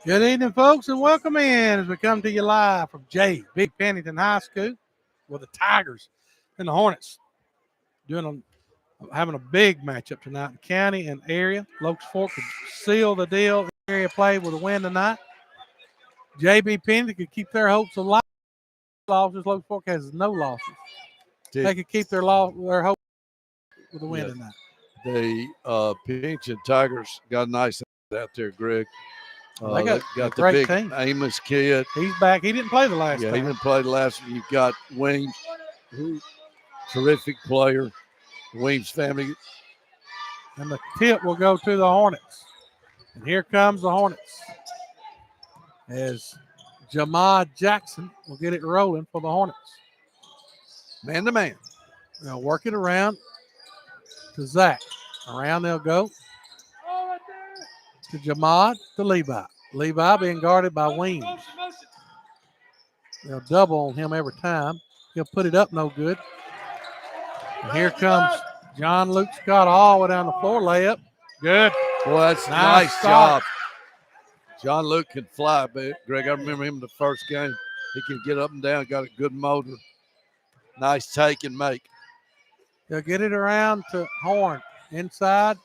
Good evening, folks, and welcome in as we come to you live from Big Pennington High School with the Tigers and the Hornets having a big matchup tonight in the county and area. Locust Fork could seal the deal. Area play with a win tonight. JB Pennington could keep their hopes alive. Losses. Locust Fork has no losses. They could keep their hope with a win tonight. The Pennington Tigers got a nice out there, Greg. They got the great big team. Amos kid. He's back. He didn't play the last time. He didn't play the last one. You've got Wayne, terrific player. Weems family. And the tip will go to the Hornets. And here comes the Hornets. As Jamad Jackson will get it rolling for the Hornets. Man to man. They'll work it around to Zach. Around they'll go to Jamad to Levi. Levi being guarded by Weems. They'll double on him every time. He'll put it up no good. And here comes John Luke Scott all the way down the floor. Layup. Good. Boy, that's a nice job. John Luke can fly, but Greg, I remember him the first game. He can get up and down, got a good motor. Nice take and make. They'll get it around to Horn. Inside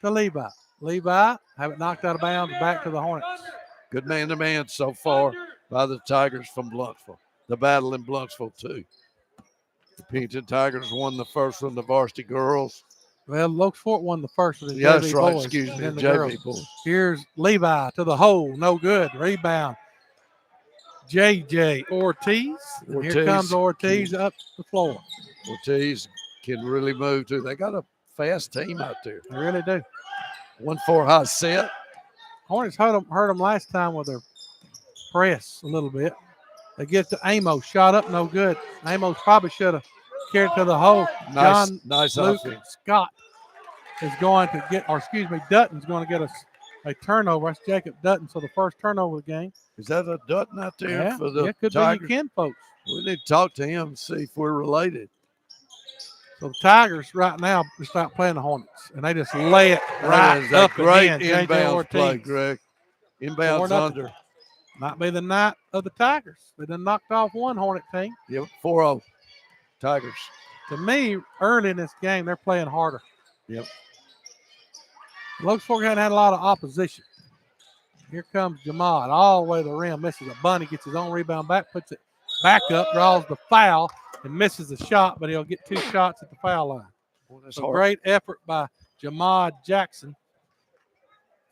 to Levi. Levi, have it knocked out of bounds, back to the Hornets. Good man-to-man so far by the Tigers from Blunsville. The battle in Blunsville, too. The Pennington Tigers won the first one, the varsity girls. Well, Locust Fork won the first one. Yeah, that's right. Excuse me, the JV boys. Here's Levi to the hole. No good. Rebound. JJ Ortiz. Here comes Ortiz up the floor. Ortiz can really move, too. They got a fast team out there. They really do. 1-4 high set. Hornets hurt them last time with their press a little bit. They get to Amos. Shot up, no good. Amos probably should have carried to the hole. Nice Luke offense. Scott is going to get, Dutton's going to get a turnover. That's Jacob Dutton. So the first turnover of the game. Is that a Dutton out there for the could Tigers? Be your kin folks. We need to talk to him and see if we're related. So the Tigers right now just not playing the Hornets, and they just lay it right up. Great again. inbounds play, Greg. Inbounds under. Might be the night of the Tigers. They done knocked off one Hornet team. Yep, 4-0 Tigers. To me, early in this game, they're playing harder. Yep. Locust Fork hadn't had a lot of opposition. Here comes Jamad all the way to the rim, misses a bunny, gets his own rebound back, puts it back up, draws the foul, and misses the shot, but he'll get 2 shots at the foul line. So great effort by Jamad Jackson.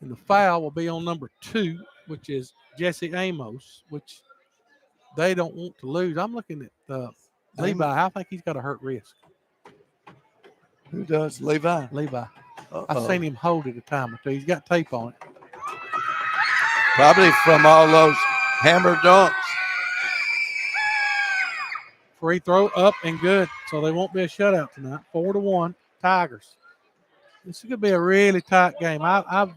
And the foul will be on number 2, which is Jesse Amos, which they don't want to lose. I'm looking at Levi. I think he's got a hurt wrist. Who does? Levi? Levi. I've seen him hold it a time or two. He's got tape on it. Probably from all those hammer dunks. Free throw up and good. So they won't be a shutout tonight. 4-1 Tigers. This is going to be a really tight game. I've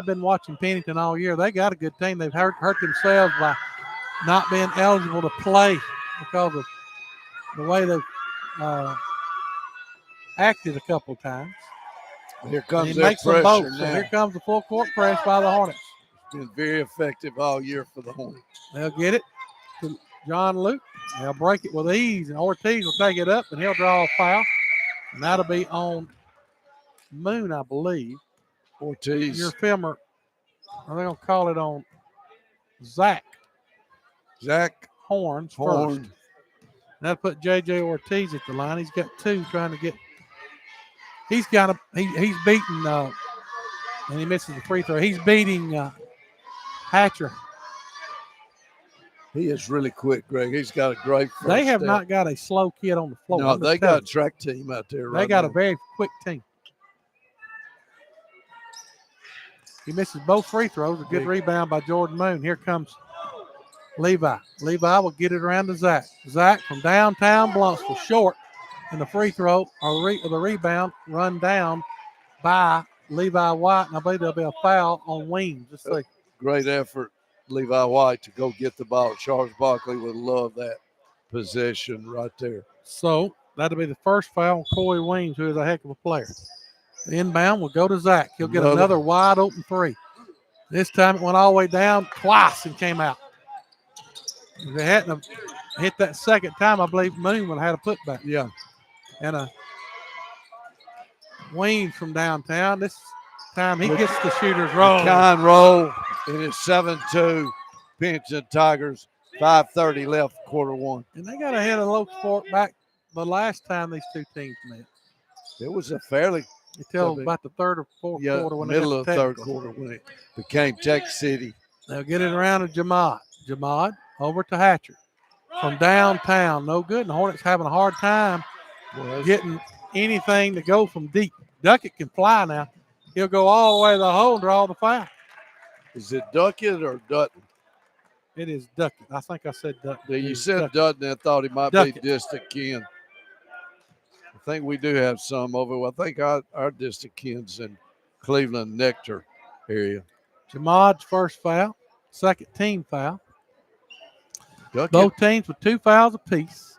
been watching Pennington all year. They got a good team. They've hurt themselves by not being eligible to play because of the way they've acted a couple of times. Here comes their pressure now. So here comes the full court press by the Hornets. It's been very effective all year for the Hornets. They'll get it to John Luke. They'll break it with ease, and Ortiz will take it up, and he'll draw a foul. And that'll be on Moon, I believe. Ortiz. Your filmer, are they going to call it on Zach? Zach Horns first. That'll put J.J. Ortiz at the line. He's got 2 trying to get – he's beating and he misses the free throw. He's beating Hatcher. He is really quick, Greg. He's got a great first They have step. not got a slow kid on the floor. No, they got a track team out there right now. They got a very quick team. He misses both free throws. A good rebound by Jordan Moon. Here comes Levi. Levi will get it around to Zach. Zach from downtown Blunsville, short, and the free throw or the rebound run down by Levi White, and I believe there'll be a foul on Weems. Let's see. Great effort, Levi White, to go get the ball. Charles Barkley would love that possession right there. So that'll be the first foul on Corey Weems, who is a heck of a player. The inbound will go to Zach. He'll get another wide open three. This time it went all the way down twice and came out. If they hadn't hit that second time, I believe Moon would have had a putback. Yeah. And a Weems from downtown. This time he gets the shooter's roll. Kind roll. It is 7-2. Pennington Tigers. 5:30 left, quarter one. And they got ahead of Locust back the last time these two teams met. It was a fairly until about the third or fourth quarter when middle they of the third quarter when it became Tech City. They'll get it around to Jamad. Jamad over to Hatcher from downtown. No good. And the Hornets having a hard time getting anything to go from deep. Duckett can fly now. He'll go all the way to the hole and draw the foul. Is it Duckett or Dutton? It is Duckett. I think I said Dutton. Yeah, you said Dutton. I thought he might be distant kin. I think we do have some over. I think our distant kin's in Cleveland, Nectar area. Jamad's first foul, second team foul. Duckett. Both teams with 2 fouls apiece.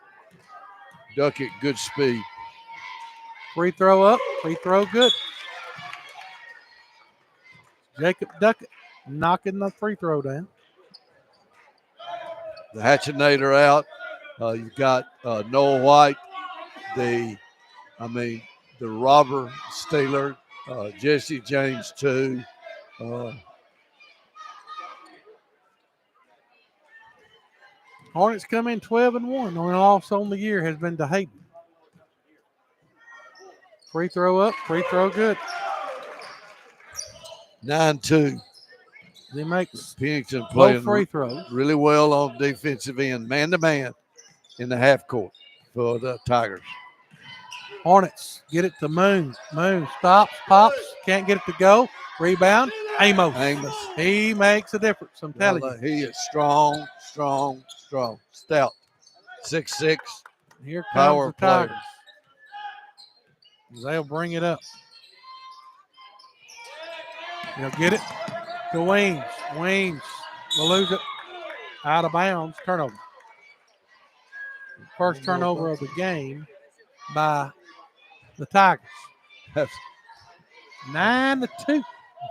Duckett, good speed. Free throw up, free throw good. Jacob Duckett knocking the free throw down. The Hatchinator out. You've got Noah White, the robber stealer, Jesse James too. Hornets come in 12-1. And loss on the year has been to Hayden. Free throw up, free throw good. 9-2. He makes Pennington playing free throws really well on defensive end, man-to-man in the half court for the Tigers. Hornets get it to Moon. Moon stops, pops, can't get it to go. Rebound, Amos. He makes a difference, I'm telling you. He is strong, stout. 6'6". Here comes power the Tigers. Player. They'll bring it up. They'll get it to Weems. Weems will lose it. Out of bounds, turnover. First turnover of the game by the Tigers. 9-2.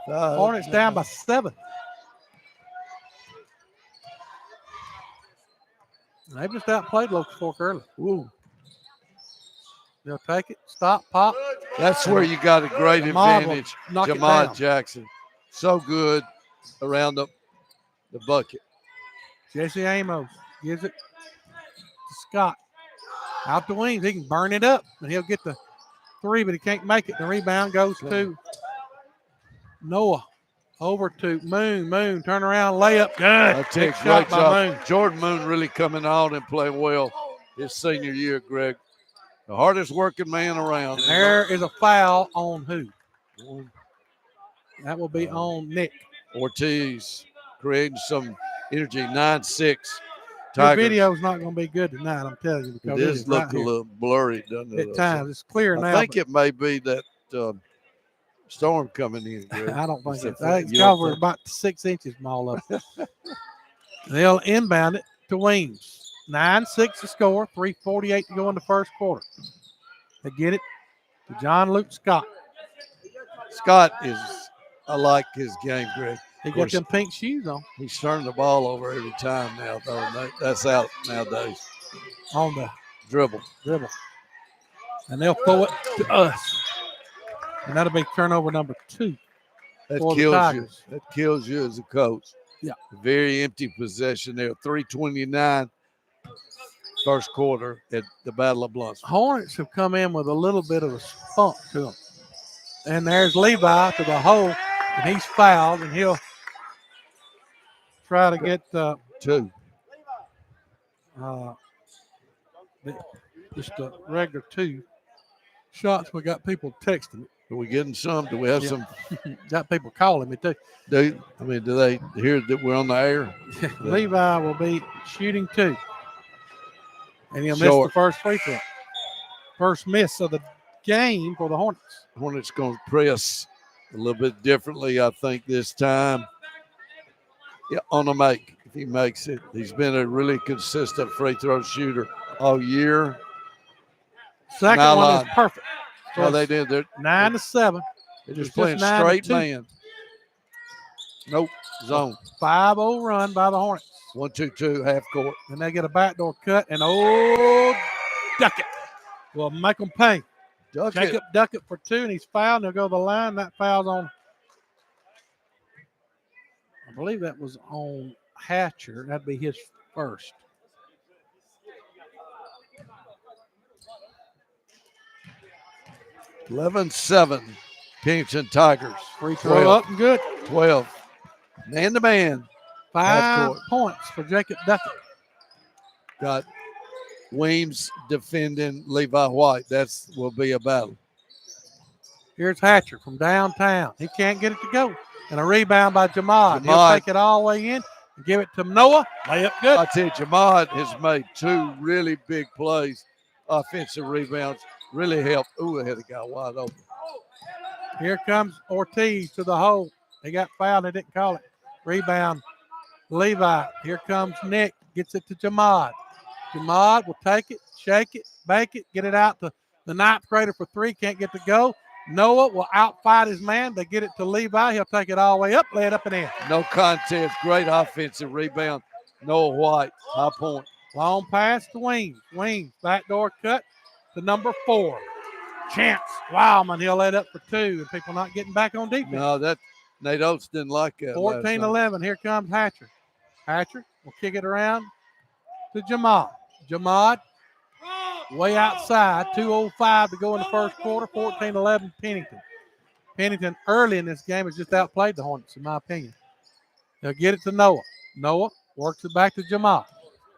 Hornets down by 7. They just outplayed Locust Fork early. Ooh. They'll take it, stop, pop. That's where you got a great advantage. Jamad Jackson. So good around the bucket. Jesse Amos gives it to Scott. Out the wings. He can burn it up, and he'll get the 3, but he can't make it. The rebound goes to Noah. Over to Moon. Moon, turn around, layup. Good. Great shot by Moon. Jordan Moon really coming on and playing well his senior year, Greg. The hardest working man around. And there is a foul on who? That will be on Nick Ortiz, creating some energy. 9-6. Your video's not going to be good tonight, I'm telling you. Because it does look a little blurry, doesn't it? At times. It's clear now. I think it may be that storm coming in, Greg. I don't think it's we're about 6 inches from all of it. They'll inbound it to Weems. 9-6 to score, 3:48 to go in the first quarter. They get it to John Luke Scott. Scott I like his game, Greg. He got them pink shoes on. He's turning the ball over every time now, though. That's out nowadays. On the dribble. And they'll throw it to us. And that'll be turnover number 2. That kills you. That kills you as a coach. Yeah. Very empty possession there. 3:29 first quarter at the Battle of Blunsville. Hornets have come in with a little bit of a spunk to them. And there's Levi to the hole, and he's fouled, and he'll try to get 2. Just a regular 2 shots. We got people texting. Are we getting some? Do we have some? Got people calling me too. Do they hear that we're on the air? Levi will be shooting 2. And he'll miss the Short. first free throw. First miss of the game for the Hornets. Hornets going to press a little bit differently, I think, this time. Yeah, on the make. If he makes it, he's been a really consistent free throw shooter all year. Second one is perfect. No, they did. They're 9-7. They're just playing straight man. Nope, zone. 5-0 run by the Hornets. 1-2-2, half court. And they get a backdoor cut, and duck it. Well, make them pay. Jacob duck it for 2, and he's fouled, and he'll go to the line. That foul's on, I believe that was on Hatcher. That'd be his first. (11-7), Pennington Tigers. Free throw up and good. 12. Man-to-man. 5 points for Jacob Duckett. Got Weems defending Levi White. That will be a battle. Here's Hatcher from downtown. He can't get it to go. And a rebound by Jamad. He'll take it all the way in and give it to Noah. Layup good. I tell you, Jamad has made 2 really big plays. Offensive rebounds. Really helped. Ooh, they had a guy wide open. Here comes Ortiz to the hole. They got fouled. They didn't call it. Rebound, Levi. Here comes Nick. Gets it to Jamad. Jamad will take it, shake it, bake it, get it out to the 9th grader for 3. Can't get to go. Noah will outfight his man. They get it to Levi. He'll take it all the way up, lay it up and in. No contest. Great offensive rebound. Noah White, high point. Long pass to Weems. Weems, backdoor cut to number 4. Chance Wildman. He'll lay it up for 2, and people not getting back on defense. No, that Nate Oates didn't like that. 14-11. Here comes Hatcher. Hatcher will kick it around to Jamad. Jamad way outside. 2:05 to go in the first quarter. 14-11 Pennington. Pennington early in this game has just outplayed the Hornets, in my opinion. They'll get it to Noah. Noah works it back to Jamad.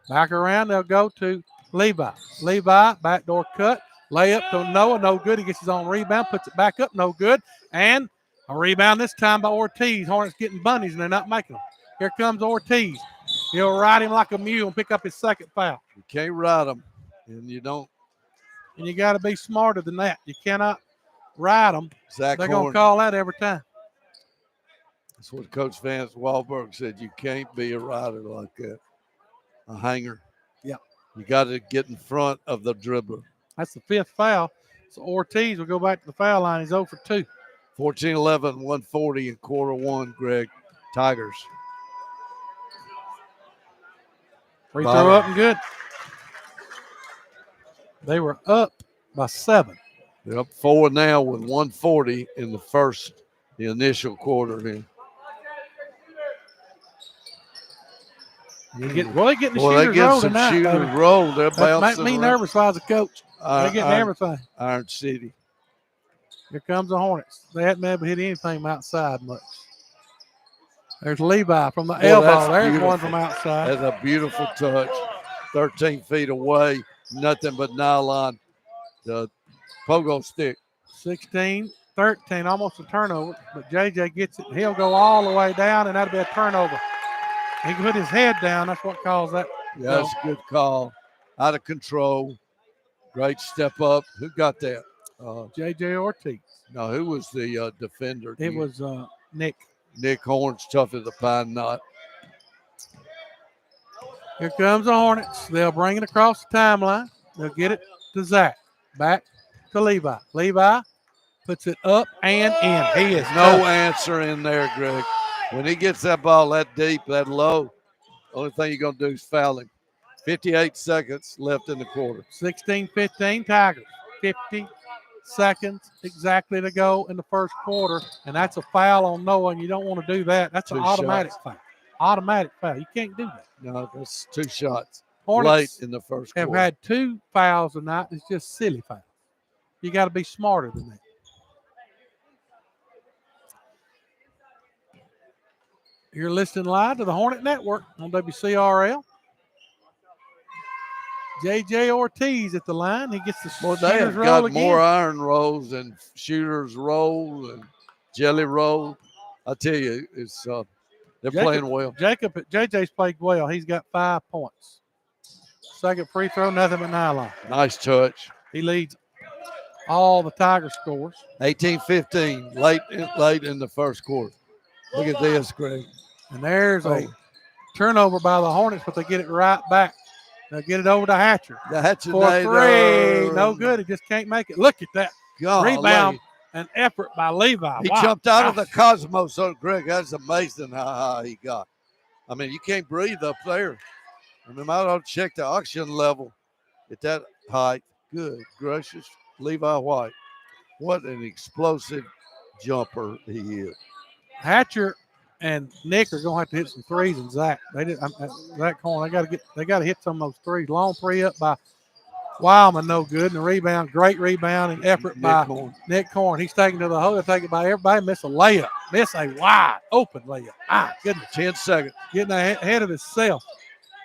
Back around, they'll go to Levi. Levi, backdoor cut. Layup to Noah, no good. He gets his own rebound, puts it back up, no good. And a rebound this time by Ortiz. Hornets getting bunnies, and they're not making them. Here comes Ortiz. He'll ride him like a mule and pick up his second foul. You can't ride him, and you don't. And you got to be smarter than that. You cannot ride them. Zach They're going to call that every time. That's what Coach Vance Wahlberg said. You can't be a rider like that, a hanger. Yeah. You got to get in front of the dribbler. That's the 5th foul. So Ortiz will go back to the foul line. He's 0 for 2. 14-11, 140 in quarter 1, Greg. Tigers. Free throw up and good. They were up by 7. They're up 4 now with 140 in the initial quarter here. They're getting the shooters rolled tonight. Shooters rolled. They're bouncing. That make me nervous if I was a coach. They're getting everything. Iron City. Here comes the Hornets. They hadn't ever hit anything outside much. There's Levi from the elbow. There's beautiful. One from outside. That's a beautiful touch. 13 feet away. Nothing but nylon. The pogo stick. 16-13, almost a turnover. But JJ gets it. He'll go all the way down, and that'll be a turnover. He can put his head down. That's what calls that. Yeah, that's a good call. Out of control. Great step up. Who got that? JJ Ortiz. No, who was the defender? It was Nick. Nick Horns, tough as a pine knot. Here comes the Hornets. They'll bring it across the timeline. They'll get it to Zach. Back to Levi. Levi puts it up and in. He is no answer in there, Greg. When he gets that ball that deep, that low, only thing you're going to do is foul him. 58 seconds left in the quarter. 16-15 Tigers. 50 seconds exactly to go in the first quarter, and that's a foul on Noah, and you don't want to do that. That's an automatic foul. Automatic foul. You can't do that. No, that's 2 shots. Hornets late in the first have quarter. had 2 fouls tonight. It's just silly fouls. You got to be smarter than that. You're listening live to the Hornet Network on WCRL. J.J. Ortiz at the line. He gets the Well, they shooter's have roll got again. more iron rolls and shooters roll and jelly roll. I tell you, it's they're playing well. JJ's played well. He's got 5 points. Second free throw, nothing but nylon. Nice touch. He leads all the Tiger scores. 18-15, late in the first quarter. Look at this, Greg. And there's a turnover by the Hornets, but they get it right back. They'll get it over to Hatcher. The Hatcher for 3. No good. He just can't make it. Look at that. Golly. Rebound and effort by Levi. He jumped out of the cosmos. So, Greg, that's amazing how high he got. I mean, you can't breathe up there. I mean, I don't check the oxygen level at that height. Good gracious, Levi White. What an explosive jumper he is. Hatcher and Nick are gonna have to hit some threes, and Zach. Zach Corn. They got to hit some of those threes. Long three up by Wildman, no good. And the rebound, great rebounding effort by Nick Corn. He's taken to the hole. They're taken by everybody. Miss a layup. Miss a wide open layup. Ah, goodness. 10 seconds. Getting ahead of himself.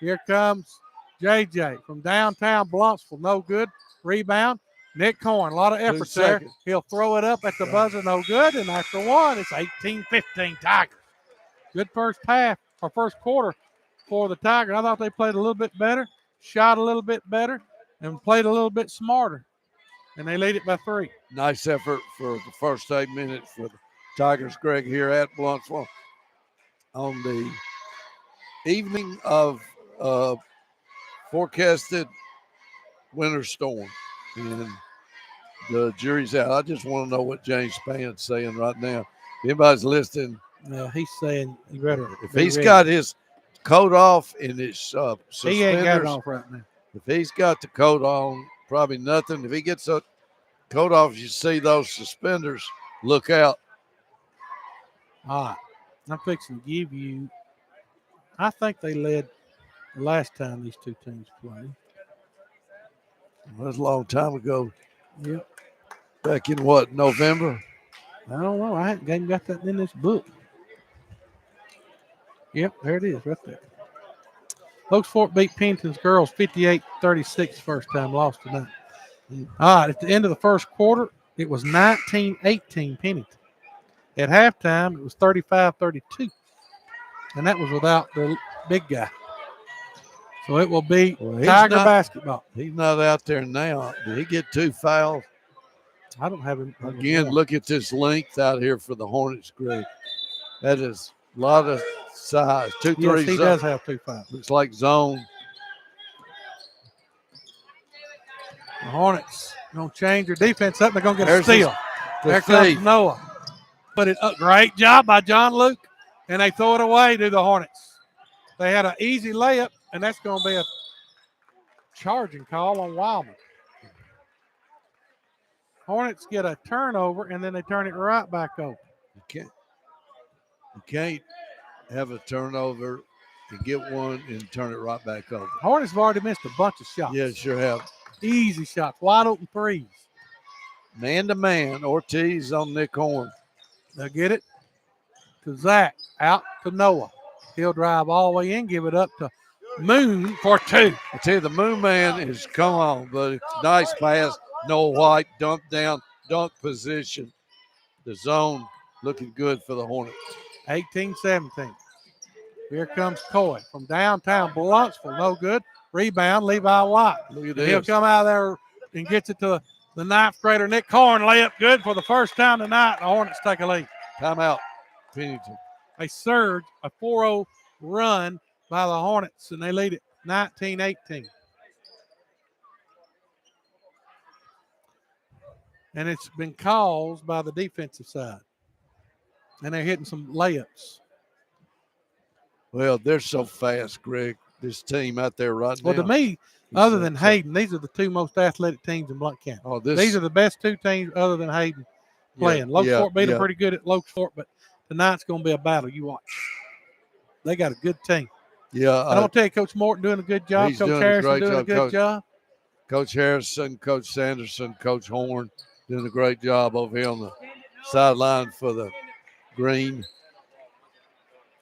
Here comes JJ from downtown Blumpsville. No good. Rebound. Nick Corn. A lot of effort there. He'll throw it up at the buzzer. No good. And after one, it's 18-15 Tigers. Good first half or first quarter for the Tigers. I thought they played a little bit better, shot a little bit better, and played a little bit smarter. And they lead it by 3. Nice effort for the first 8 minutes for the Tigers, Greg, here at Blumpsville on the evening of forecasted winter storm. And the jury's out. I just want to know what James Span's saying right now. If anybody's listening. No, he's saying you better. If he's got his coat off and his suspenders. He ain't got it off right now. If he's got the coat on, probably nothing. If he gets a coat off, you see those suspenders, look out. All right. I'm fixing to give you, I think they led the last time these two teams played. That was a long time ago. Yep. Back in what, November? I don't know. I haven't even got that in this book. Yep, there it is right there. Locust Fork beat Pennington's girls 58-36 first time, lost tonight. All right, at the end of the first quarter, it was 19-18 Pennington. At halftime, it was 35-32. And that was without the big guy. So it will be Tiger basketball. He's not out there now. Did he get 2 fouls? I don't have him. Again, look at this length out here for the Hornets, Greg. That is a lot of size. 2 threes. Yes, he does have 2 fouls. Looks like zone. The Hornets going to change their defense up. They're going to get a steal. There comes Noah. Put it up. Great job by John Luke. And they throw it away to the Hornets. They had an easy layup, and that's going to be a charging call on Wildman. Hornets get a turnover, and then they turn it right back over. You can't have a turnover and get one and turn it right back over. Hornets have already missed a bunch of shots. Yeah, sure have. Easy shots, wide open threes. Man to man, Ortiz on Nick Horn. They'll get it to Zach, out to Noah. He'll drive all the way in, give it up to Moon for 2. I tell you, the Moon man is come on, but nice pass. Noah White, dump down, dunk position. The zone looking good for the Hornets. 18-17. Here comes Coy from downtown Blumpsville. No good. Rebound, Levi White. Look at this. He'll come out of there and gets it to the 9th grader, Nick Corn. Layup good for the first time tonight. The Hornets take a lead. Timeout, Pennington. A surge, a 4-0 run by the Hornets, and they lead it 19-18. And it's been caused by the defensive side. And they're hitting some layups. Well, they're so fast, Greg. This team out there right now. Well, to me, other than Hayden, these are the 2 most athletic teams in Blount County. These are the best 2 teams other than Hayden playing. Locust Fork beat them pretty good at Locust Fork, but tonight's going to be a battle. You watch. They got a good team. Yeah. I don't tell you, Coach Morton doing a good job. Coach Harrison doing a good job. Coach Harrison, Coach Sanderson, Coach Horn doing a great job over here on the sideline for the green.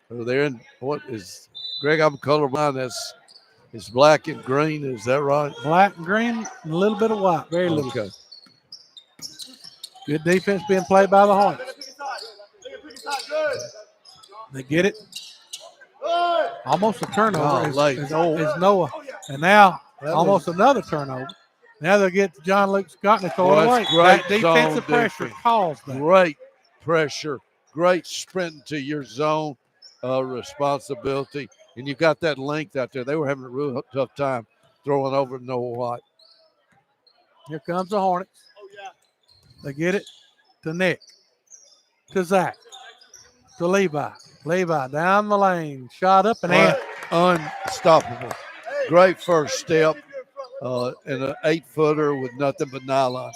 Over there, and what is Greg? I'm colorblind. That's It's black and green. Is that right? Black and green and a little bit of white. Very little. Okay. Good defense being played by the Hornets. They get it. Almost a turnover is Noah. And now almost another turnover. Now they'll get to John Luke Scott and they throw it away. That defensive pressure caused that. Great pressure. Great sprint to your zone responsibility. And you got that length out there. They were having a real tough time throwing over Noah White. Here comes the Hornets. They get it to Nick, to Zach, to Levi. Levi down the lane, shot up and in. Unstoppable. Great first step and an 8-footer with nothing but nylon.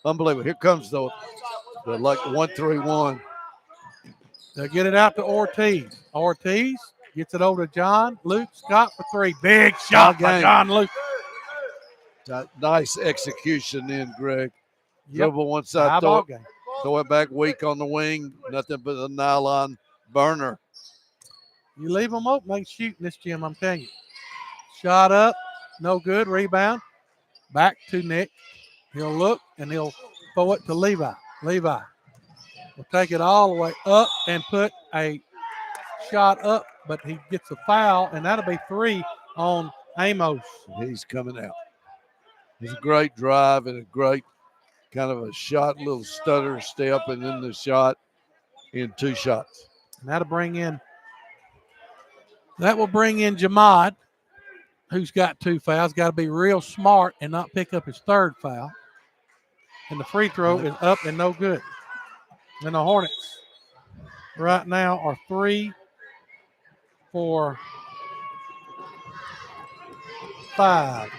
Unbelievable. Here comes the 1-3-1. They'll get it out to Ortiz. Ortiz gets it over to John Luke Scott for 3. Big shot by John Luke. Nice execution in, Greg. Yep. Dribble one side, throw it back weak on the wing. Nothing but a nylon burner. You leave them open, they can shoot in this gym, I'm telling you. Shot up, no good. Rebound. Back to Nick. He'll look and he'll throw it to Levi. Levi will take it all the way up and put a shot up, but he gets a foul, and that'll be 3 on Amos. He's coming out. It's a great drive and a great kind of a shot, little stutter step, and then the shot in 2 shots. And that will bring in Jamad, who's got 2 fouls. Got to be real smart and not pick up his 3rd foul. And the free throw is up and no good. And the Hornets right now are 3 for 5.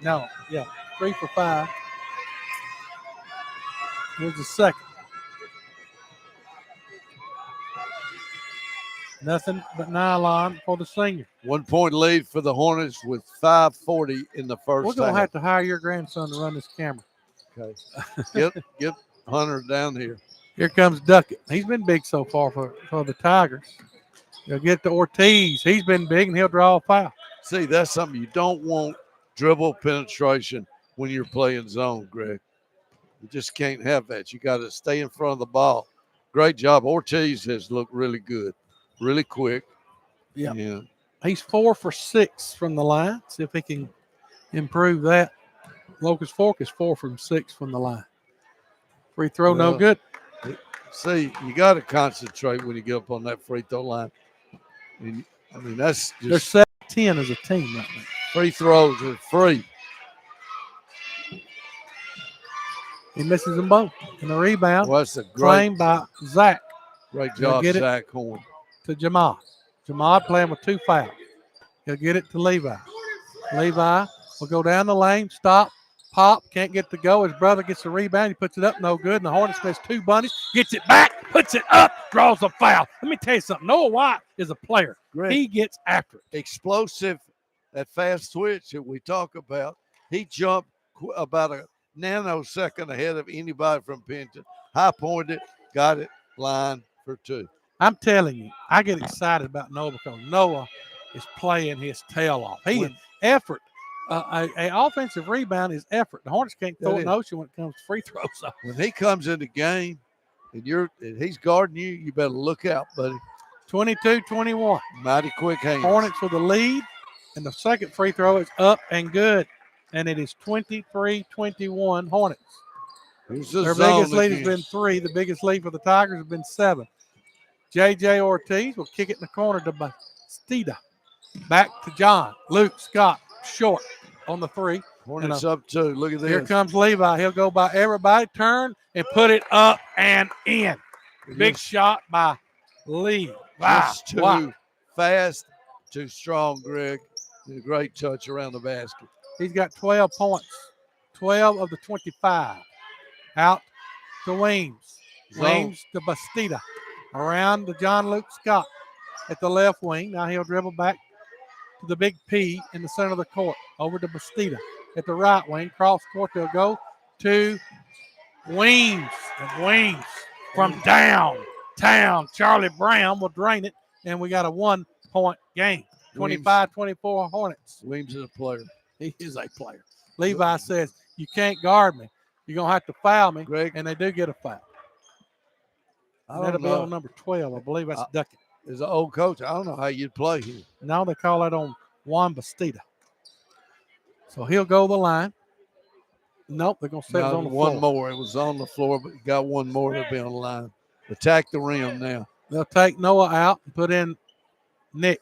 3 for 5. Here's the second. Nothing but nylon for the senior. 1-point lead for the Hornets with 5:40 in the first. We're going to have to hire your grandson to run this camera. Okay. Get Hunter down here. Here comes Duckett. He's been big so far for the Tigers. They'll get to Ortiz. He's been big, and he'll draw a foul. See, that's something you don't want, dribble penetration when you're playing zone, Greg. You just can't have that. You got to stay in front of the ball. Great job. Ortiz has looked really good, really quick. Yeah. He's 4 for 6 from the line. See if he can improve that. Locust Fork is 4 from 6 from the line. Free throw, no good. See, you got to concentrate when you get up on that free throw line. And, I mean, that's just. They're 7-10 as a team right now. Free throws are free. He misses them both. And the rebound claimed by Zach. Great job, Zach Horn. To Jamad. Jamad playing with 2 fouls. He'll get it to Levi. Levi will go down the lane, stop, pop, can't get to go. His brother gets the rebound. He puts it up, no good. And the Hornets miss 2 bunnies. Gets it back, puts it up, draws a foul. Let me tell you something. Noah White is a player. Greg, he gets after it. Explosive, that fast twitch that we talk about. He jumped about a nanosecond ahead of anybody from Pennington. High pointed, got it, line for 2. I'm telling you, I get excited about Noah because Noah is playing his tail off. He is effort. An offensive rebound is effort. The Hornets can't throw an ocean when it comes to free throws. When he comes in the game and he's guarding you, you better look out, buddy. 22-21. Mighty quick hands. Hornets with the lead, and the second free throw is up and good. And it is 23-21 Hornets. Their biggest lead has been 3. The biggest lead for the Tigers has been 7. J.J. Ortiz will kick it in the corner to Bastida. Back to John. Luke Scott, short on the 3. Hornets up 2. Look at this. Here comes Levi. He'll go by everybody, turn, and put it up and in. Big shot by Levi. Just too fast, too strong, Greg. A great touch around the basket. He's got 12 points, 12 of the 25. Out to Weems. Weems to Bastida. Around to John Luke Scott at the left wing. Now he'll dribble back to the big P in the center of the court. Over to Bastida at the right wing. Cross court, they'll go to Weems. And Weems from downtown. Charlie Brown will drain it, and we got a 1-point game. 25-24 Hornets. Weems is a player. He is a player. Levi says, you can't guard me. You're going to have to foul me. Greg, and they do get a foul. I That'll don't be know. on number 12. I believe that's Duckett. As an old coach, I don't know how you'd play here. Now they call it on Juan Bastida. So he'll go the line. Nope, they're going to say it was on the floor. One more. It was on the floor, but you got one more that'll be on the line. Attack the rim now. They'll take Noah out and put in Nick.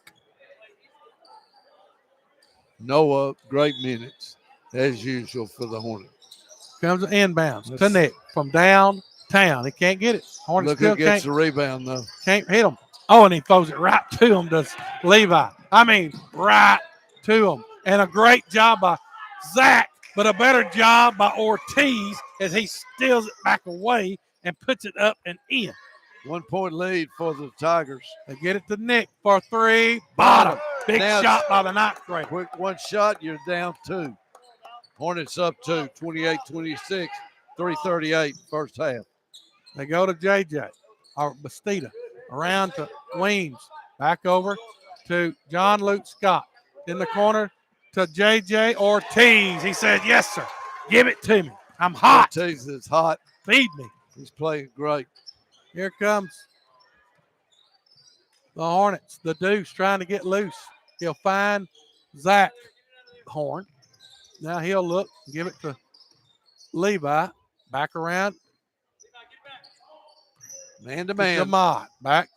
Noah, great minutes, as usual for the Hornets. Comes inbounds to Nick from downtown. He can't get it. Hornets Look still who gets the rebound, though. Can't hit him. Oh, and he throws it right to him, does Levi. I mean, right to him. And a great job by Zach, but a better job by Ortiz as he steals it back away and puts it up and in. 1 point lead for the Tigers. They get it to Nick for three. Bottom. Big now shot by the ninth grader. Quick one shot, you're down 2. Hornets up 2, 28-26, 3:38 first half. They go to JJ, or Bastida, around to Weems, back over to John Luke Scott. In the corner to JJ Ortiz. He said, yes, sir. Give it to me. I'm hot. Ortiz is hot. Feed me. He's playing great. Here comes the Hornets. The Deuce trying to get loose. He'll find Zach Horn. Now he'll look, give it to Levi. Back around. Man to man. Jamad back.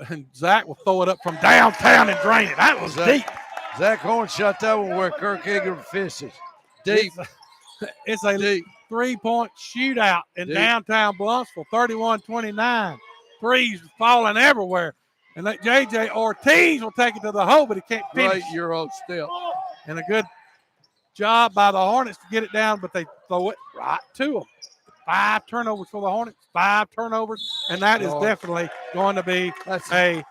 And Zach will throw it up from downtown and drain it. That was deep. Zach Horn shot that one where Kirk Ingram fishes. Deep. It's a deep 3-point shootout in downtown Bluffsville, 31-29. Threes falling everywhere. And that JJ Ortiz will take it to the hole, but he can't finish. Great Euro step. And a good job by the Hornets to get it down, but they throw it right to them. 5 turnovers for the Hornets, 5 turnovers, and that is definitely going to be a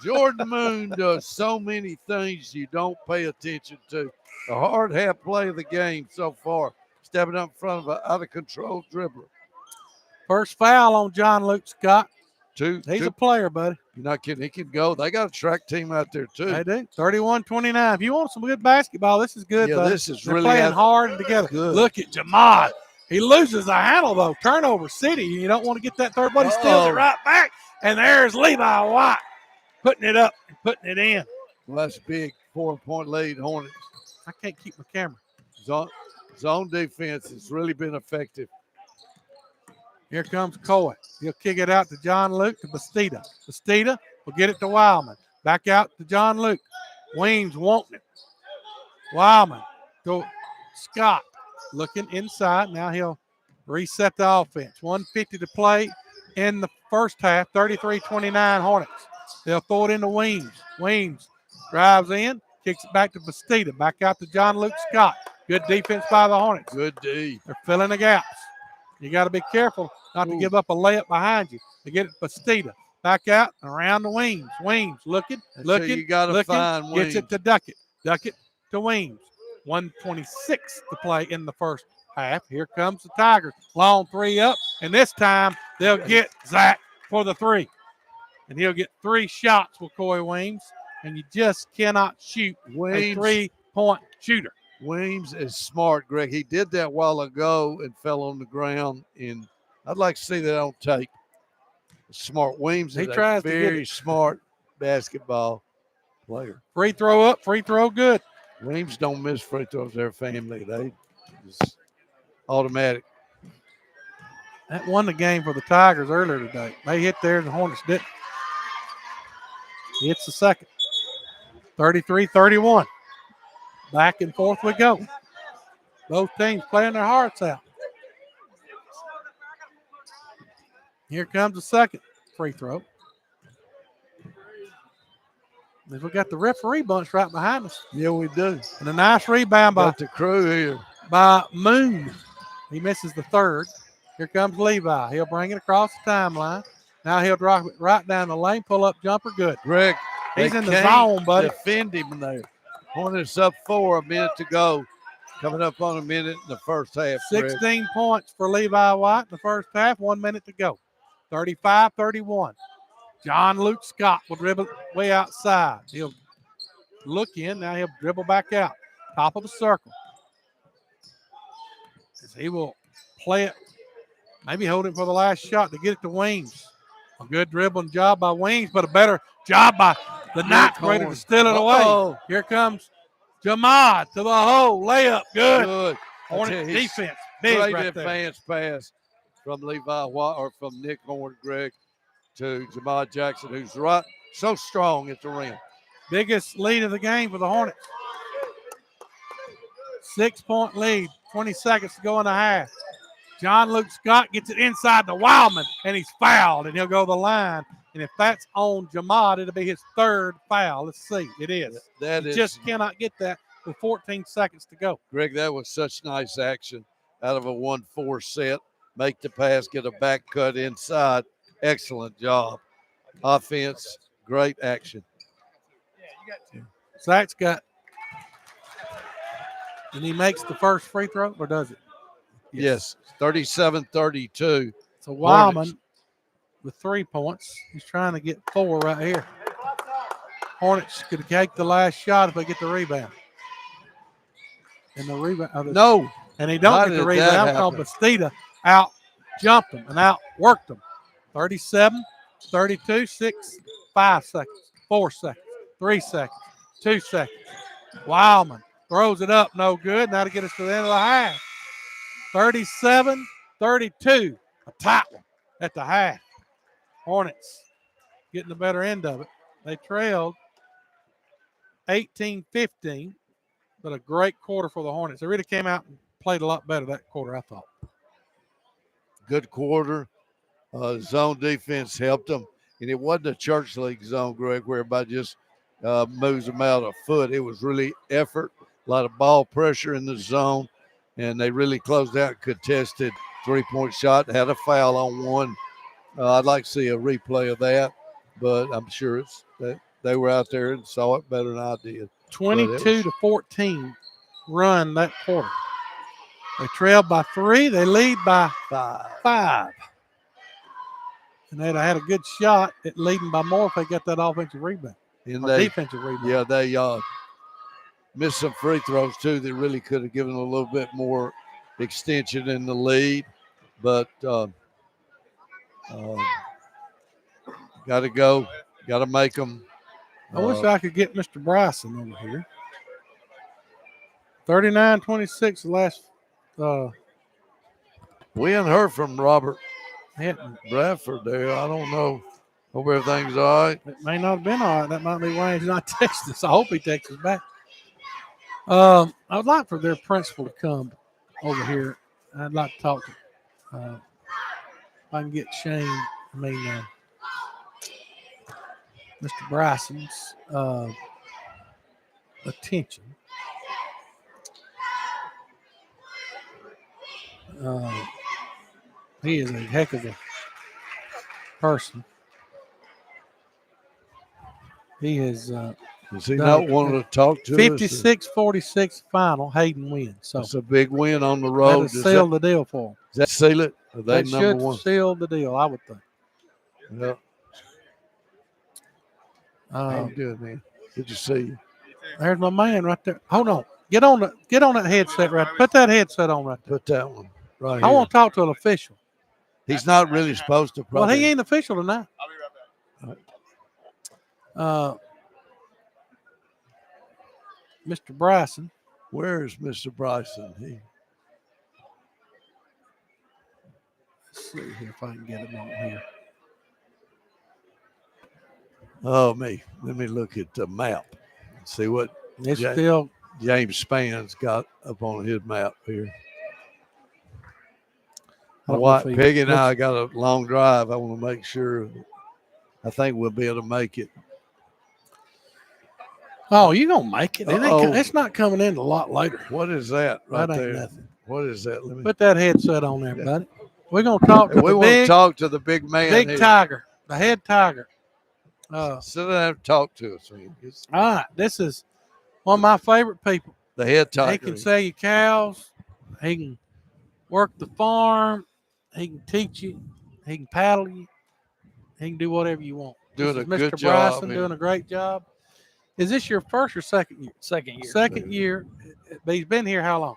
Jordan Moon does so many things you don't pay attention to. The hard half play of the game so far, stepping up in front of an out-of-control dribbler. First foul on John Luke Scott. He's a player, buddy. You're not kidding. He can go. They got a track team out there, too. They do. 31-29. If you want some good basketball, this is good. Yeah, this is They're really playing hard and together. Good. Look at Jamad. He loses the handle, though. Turnover city. You don't want to get that third, but he steals it right back. And there's Levi White putting it up and putting it in. Well, that's a big 4-point lead, Hornets. I can't keep my camera. Zone defense has really been effective. Here comes Coy. He'll kick it out to John Luke to Bastida. Bastida will get it to Wildman. Back out to John Luke. Weems wanting it. Wildman to Scott. Looking inside. Now he'll reset the offense. 1:50 to play in the first half. 33-29 Hornets. They'll throw it into Weems. Weems drives in, kicks it back to Bastida. Back out to John Luke Scott. Good defense by the Hornets. Good D. They're filling the gaps. You got to be careful not to give up a layup behind you. They get it to Bastida. Back out and around the Weems. Weems looking. You got to find Weems. Gets it to Duckett. Duckett to Weems. 1:26 to play in the first half. Here comes the Tigers. Long 3 up. And this time they'll get Zach for the 3. And he'll get 3 shots with Coy Weems. And you just cannot shoot a 3-point shooter. Weems is smart, Greg. He did that a while ago and fell on the ground. And I'd like to see that on tape. Smart. Weems is a very smart basketball player. Free throw up, free throw good. Weems don't miss free throws. Their family, they just automatic. That won the game for the Tigers earlier today. They hit theirs and the Hornets didn't. It's the second. 33-31. Back and forth we go. Both teams playing their hearts out. Here comes the second free throw. We got the referee bunch right behind us. Yeah, we do. And a nice rebound by the crew here. By Moon. He misses the third. Here comes Levi. He'll bring it across the timeline. Now he'll drop it right down the lane. Pull up jumper. Good. Greg, he's in the zone, buddy. Defend him there. Hornets up 4, a minute to go. Coming up on a minute in the first half. 16 points for Levi White in the first half. 1 minute to go. 35-31. John Luke Scott will dribble way outside. He'll look in. Now he'll dribble back out. Top of the circle. As he will play it. Maybe hold it for the last shot to get it to Weems. A good dribbling job by Weems, but a better job by the ninth grader to steal it away. Here comes Jamad to the hole. Layup. Good. Hornet defense. Big great right advance pass from Levi Watt or from Nick Horn, Greg, to Jamad Jackson, who's right so strong at the rim. Biggest lead of the game for the Hornets. 6-point lead. 20 seconds to go in the half. John Luke Scott gets it inside to Wildman, and he's fouled, and he'll go to the line. And if that's on Jamad, it'll be his third foul. Let's see. It is. Just cannot get that with 14 seconds to go. Greg, that was such nice action out of a 1-4 set. Make the pass, get a back cut inside. Excellent job. Offense, great action. Zach's got, and he makes the first free throw, or does it? Yes, 37-32. So Wildman with 3 points. He's trying to get 4 right here. Hornets could take the last shot if they get the rebound. And the rebound. No. And he don't get the rebound because Bastida out jumped him and out worked him. 37, 32, 6, 5 seconds, 4 seconds, 3 seconds, 2 seconds. Wildman throws it up, no good. Now to get us to the end of the half. 37-32, a tight one at the half. Hornets getting the better end of it. They trailed 18-15, but a great quarter for the Hornets. They really came out and played a lot better that quarter, I thought. Good quarter. Zone defense helped them. And it wasn't a church league zone, Greg, where everybody just moves them out a foot. It was really effort, a lot of ball pressure in the zone. And they really closed out, contested three-point shot, had a foul on one. I'd like to see a replay of that, but I'm sure it's that they were out there and saw it better than I did. 22-14 run that quarter. They trailed by 3. They lead by 5. And they'd have had a good shot at leading by more if they got that offensive rebound. Defensive rebound. Yeah, they missed some free throws too that really could have given a little bit more extension in the lead. But got to go. Got to make them. I wish I could get Mr. Bryson over here. 39-26 the last. We hadn't heard from Robert Hinton. Bradford there. I don't know. Hope everything's all right. It may not have been all right. That might be why he's not texting us. I hope he texts us back. I would like for their principal to come over here. I'd like to talk to if I can get Shane, Mr. Bryson's attention. He is a heck of a person. He has does he not want to talk to 56-46 final. Hayden wins. So it's a big win on the road. That seal the deal for him. Does that seal it? Are they that number should one? Seal the deal, I would think. Yeah. How you doing, man? Good to see you. There's my man right there. Hold on. Get on that headset right. Put that headset on right there. Put that one right here. I want to talk to an official. He's not really supposed to. Well, he ain't official tonight. I'll be right back. Mr. Bryson. Where's Mr. Bryson? Let's see here if I can get him on here. Oh, let me look at the map. See what James Span's got up on his map here. Peggy and I got a long drive. I want to make sure. I think we'll be able to make it. Oh, you're going to make it. It's not coming in a lot later. What is that right that there? Nothing. What is that? Put that headset on there, buddy. We're going to talk to the big man. Big here. Tiger, the head tiger. Sit down and talk to us. All right. This is one of my favorite people. The head tiger. He can sell you cows. He can work the farm. He can teach you. He can paddle you. He can do whatever you want. Doing This a is good Mr. job. Bryson doing a great job. Is this your first or second year? Second year. Second year. But he's been here how long?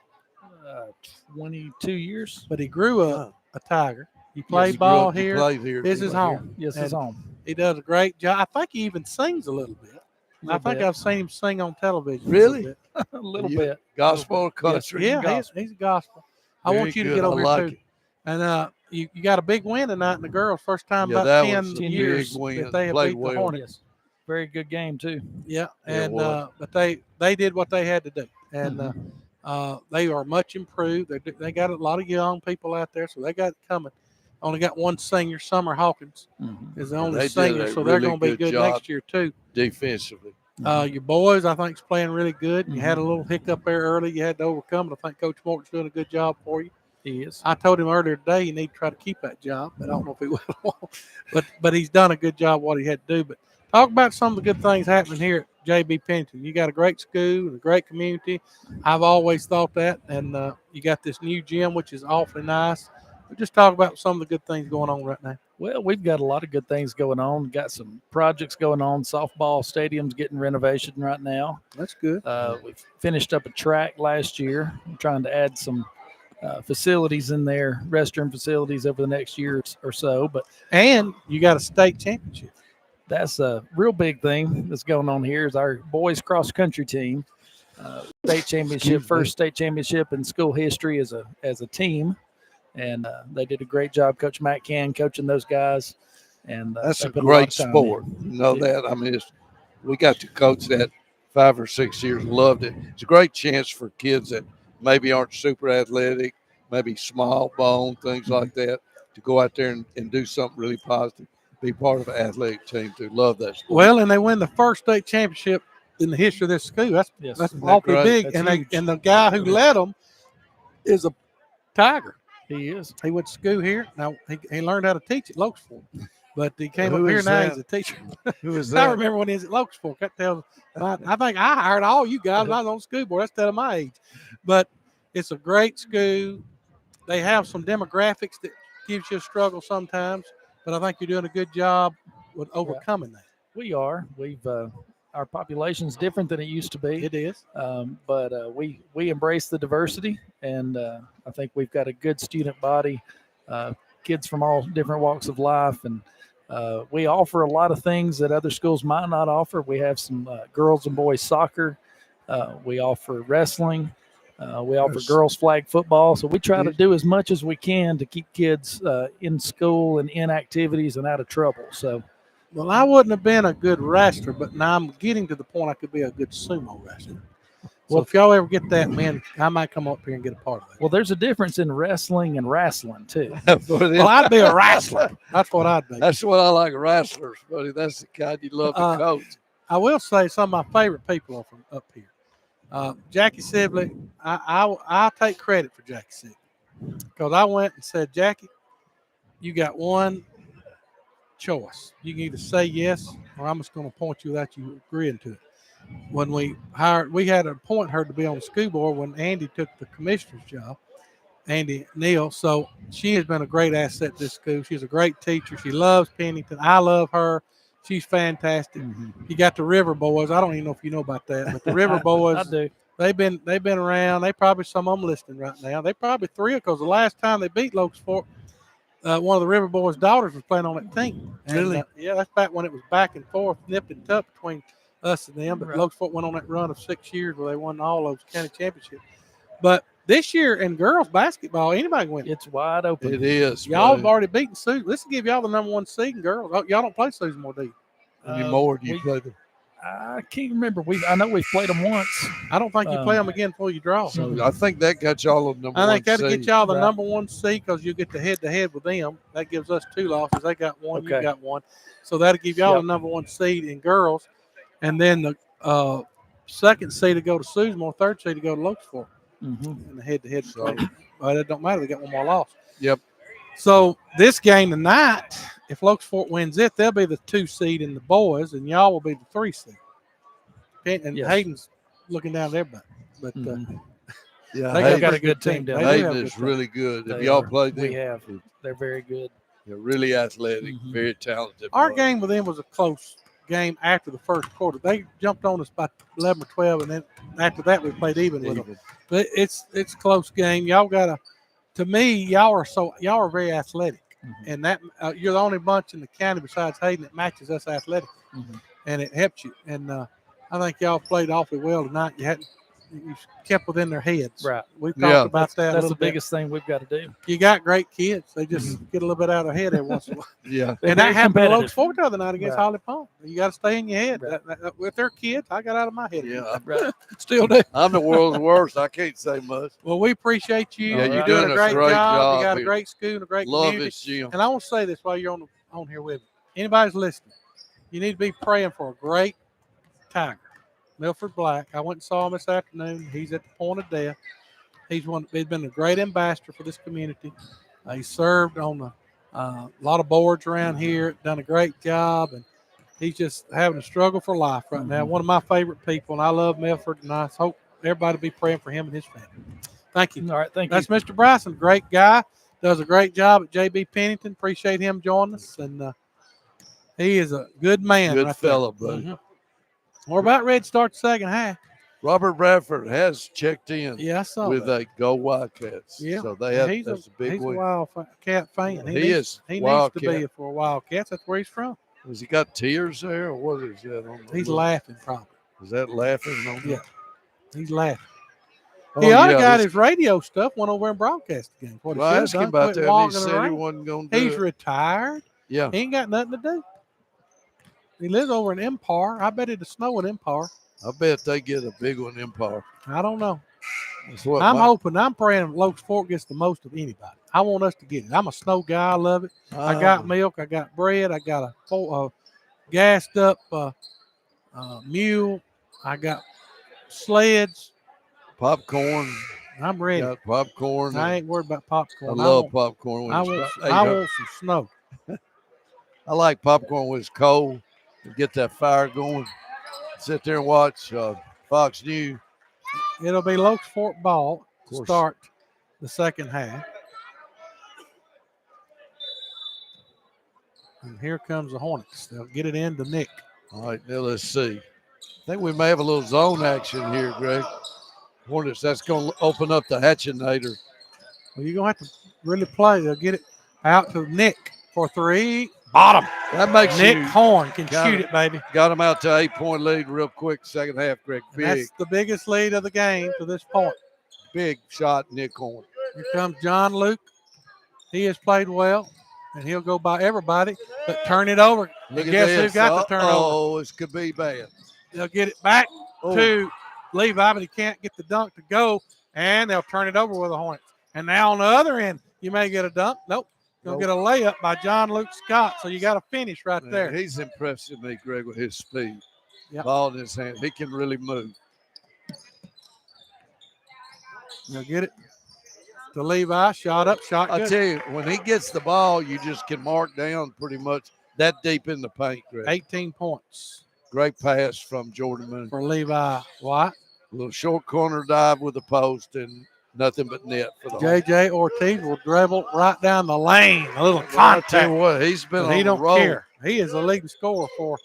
22 years. But he grew up a Tiger. He played He grew ball up, he here. played here. This is Right here. home. Yes, it's And home. he does a great job. I think he even sings a little bit. I think I've seen him sing on television. Really? A little You- bit. Gospel or country? Yeah, he's gospel. I Very want you to good. get over I here like too. it. And you got a big win tonight in the girls. First time Yeah, about that 10 was a years big win. that they have Played beat well. the Hornets. Yes. Very good game too. Yeah, Yeah, it and was. but they did what they had to do, and Mhm. they are much improved. They got a lot of young people out there, so they got it coming. Only got one senior, Summer Hawkins Mhm. is the only They did senior, a so they're really going to be good good job. next year too. Defensively. Your boys, I think, is playing really good. You had a Mhm. little hiccup there early. You had to overcome it. I think Coach Morton's doing a good job for you. He is. I told him earlier today you need to try to keep that job, but I don't know if he will. but he's done a good job what he had to do. But talk about some of the good things happening here at JB Pennington. You got a great school and a great community. I've always thought that, and you got this new gym, which is awfully nice. But just talk about some of the good things going on right now. Well, we've got a lot of good things going on. Got some projects going on. Softball stadium's getting renovation right now. That's good. We've finished up a track last year. I'm trying to add some facilities in there, restroom facilities over the next year or so. But And you got a state championship. that's a real big thing that's going on here is our boys cross country team. State championship, first state championship in school history as a team. And they did a great job. Coach Matt Can coaching those guys. And That's they a put lot great of time sport. in. You know that? I mean, we got to coach that 5 or 6 years. Loved it. It's a great chance for kids that maybe aren't super athletic, maybe small bone, things like that, to go out there and do something really positive. Be part of an athletic team too. Love that sport. Well, and they win the first state championship in the history of this school. That's Isn't that awfully great? big. That's and huge. the guy who led them is a Tiger. He is. He went to school here. Now he learned how to teach at Locust, but he came Who up here is now. that? He's a teacher. Who is I that? remember when he was at Locust. I think I hired all you guys when I was on the school board. That's telling my age. But it's a great school. They have some demographics that gives you a struggle sometimes, but I think you're doing a good job with overcoming that. We are. We've our population's different than it used to be. It is. But we embrace the diversity, and I think we've got a good student body, kids from all different walks of life, and we offer a lot of things that other schools might not offer. We have some girls and boys soccer. We offer wrestling. We offer girls flag football. So we try to do as much as we can to keep kids in school and in activities and out of trouble. So. Well, I wouldn't have been a good wrestler, but now I'm getting to the point I could be a good sumo wrestler. So if y'all ever get that, man, I might come up here and get a part of that. Well, there's a difference in wrestling and wrestling too. Well, I'd be a wrestler. That's what I'd be. That's what I like, wrestlers, buddy. That's the kind you love to coach. I will say some of my favorite people are from up here. Jackie Sibley, I'll take credit for Jackie Sibley because I went and said, Jackie, you got one choice. You can either say yes or I'm just going to appoint you without you agreeing to it. When we had to appoint her to be on the school board when Andy took the commissioner's job, Andy Neal. So she has been a great asset to this school. She's a great teacher. She loves Pennington. I love her. She's fantastic. Mm-hmm. You got the River Boys. I don't even know if you know about that, but the River Boys, I do. They've been around. They probably some of them listening right now. They probably thrilled because the last time they beat Locust Fork, one of the River Boys' daughters was playing on that team. And, Really? yeah, that's back when it was back and forth, nipped and tucked between us and them. But Right. Locust Fork went on that run of 6 years where they won all those county championships. But this year in girls basketball, anybody can win. It's wide open. It is. Y'all have buddy. already beaten Susan. This will give y'all the number 1 seed in girls. Oh, y'all don't play Susan more, do you? Anymore, do you play them? I can't remember. I know we've played them once. I don't think you play them again before you draw. So I think that got y'all on number I one think that'll seed. get y'all the Right. number 1 seed because you get the head-to-head with them. That gives us 2 losses. They got 1, you Okay. got 1. So that'll give y'all Yep. the number 1 seed in girls. And then the second seed to go to Susan, third seed to go to Locust Fork. Mm-hmm. And the head-to-head. So- But it don't matter. They got 1 more loss. Yep. So this game tonight, if Locust Fork wins it, they'll be the 2 seed in the boys, and y'all will be the 3 seed. And Yes. Hayden's looking down there, but Mhm. Yeah, they They've Hayden- got a good team down They there. do have Hayden a is good really good. Have They y'all are. played them? We have. They're very good. They're really athletic, very talented. Our boys. game with them was a close game after the first quarter. They jumped on us by 11 or 12, and then after that we played even with them. But it's a close game. Y'all gotta. To me, y'all are very athletic, and that you're the only bunch in the county besides Hayden that matches us athletic, and it helps you. And I think y'all played awfully well tonight. You kept within their heads. Right. We talked about that. That's the biggest thing we've got to do. You got great kids. They just get a little bit out of their head every once in a while. Yeah. And that happened to Locust Fork the other night against Right. Holly Pond. You got to stay in your head. Right. With their kids, I got out of my head. Yeah. Right. Still do. I'm the world's worst. I can't say much. Well, we appreciate you. Yeah, You're doing a great job. You got a here. great school and a great Love community. this gym. And I want to say this while you're on here with me. Anybody's listening, you need to be praying for a great Tiger. Milford Black. I went and saw him this afternoon. He's at the point of death. He's been a great ambassador for this community. He served on a lot of boards around here, done a great job, and he's just having a struggle for life right now. One of my favorite people, and I love Milford, and I hope everybody be praying for him and his family. Thank you. All right, thank That's you. Mr. Bryson, great guy. Does a great job at JB Pennington. Appreciate him joining us, and he is a good man. Good right fella, there. buddy. We're about ready to start the second half. Robert Bradford has checked in Yeah, I saw with that. a Go Wildcats. Yeah. So they have He's that's a big he's win. a Wildcat fan. He needs to be Wildcat. for Wildcats. That's where he's from. Has he got tears there, or what is that on the He's look? laughing probably. Is that laughing on Yeah. the- He's laughing. Oh, He ought to yeah, got this- his radio stuff, went over and broadcast the game. What he Well, I should asked have him done, about quit that, and he walking said he around. wasn't going to do He's it. retired. Yeah. He ain't got nothing to do. He lives over in Empire. I bet it'll snow in Empire. I bet they get a big one in Empire. I don't know. That's what I'm praying Locust Fork gets the most of anybody. I want us to get it. I'm a snow guy. I love it. I got milk. I got bread. I got a gassed up mule. I got sleds. popcorn. I'm ready. Got popcorn. I ain't worried about popcorn. I love popcorn. When I it's want about 800. some snow. I like popcorn when it's cold to get that fire going. Sit there and watch Fox News. It'll be Locust Fork ball to course. start the second half. And here comes the Hornets. They'll get it in to Nick. All right, now let's see. I think we may have a little zone action here, Greg. Hornets, that's going to open up the Hatchinator. Well, you're going to have to really play. They'll get it out to Nick for three. Bottom. That makes Nick you Horn can got shoot it. it, baby. Got them out to 8-point lead real quick, second half, Greg. And that's the biggest lead of the game to this point. Big shot, Nick Horn. Here comes John Luke. He has played well, and he'll go by everybody, but turn it over. Look And at guess this. who got the turnover? Oh, this could be bad. They'll get it back Oh. to Levi, but he can't get the dunk to go, and they'll turn it over with the Hornets. And now on the other end, you may get a dunk. Nope. You'll get a layup by John Luke Scott, so you got to finish right there. He's impressing me, Greg, with his speed. Yep. Ball in his hand. He can really move. You'll get it to Levi. Shot up, shot I good. tell you, when he gets the ball, you just can mark down pretty much that deep in the paint, Greg. 18 points Great pass from Jordan Moon. for Levi White. A little short corner dive with the post and nothing but net for the Hornets. J.J. Ortiz will dribble right down the lane. A little Well, I tell you contact. what, he's been But on he the don't roll. care. He is the leading scorer for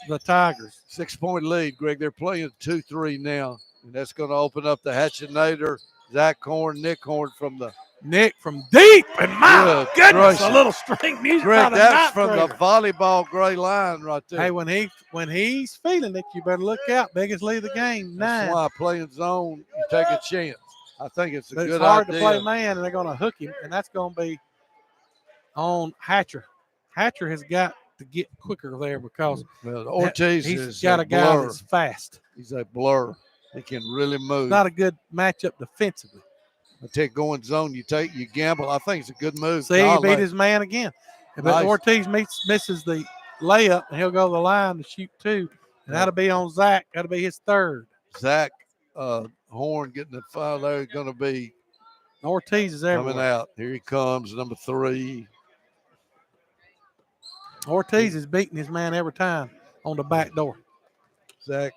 the Tigers. 6-point lead, Greg. They're playing 2-3 now, and that's going to open up the Hatchinator, Zach Horn, Nick Horn from the Nick from deep, and my Good goodness, gracious. a little string music. Greg. by the That's ninth from the grader. volleyball gray line right there. Hey, when he's feeling it, you better look out. Biggest lead of the game, That's 9. why playing zone, you take a chance. I think it's a But good it's hard idea. to play man, and they're going to hook him, and that's going to be on Hatcher. Hatcher has got to get quicker there because Well, Ortiz he's is got a a guy blur. that's fast. He's a blur. He can really move. Not a good matchup defensively. I tell you, going zone, you gamble. I think it's a good move. See, he Golly. beat his man again. But Nice. Ortiz misses the layup, and he'll go to the line to shoot 2. And that'll be on Zach. That'll be his 3rd. Zach Horn getting the foul there. Going to be Ortiz is coming everywhere. out. Here he comes, number 3. Ortiz is beating his man every time on the back door. Zach.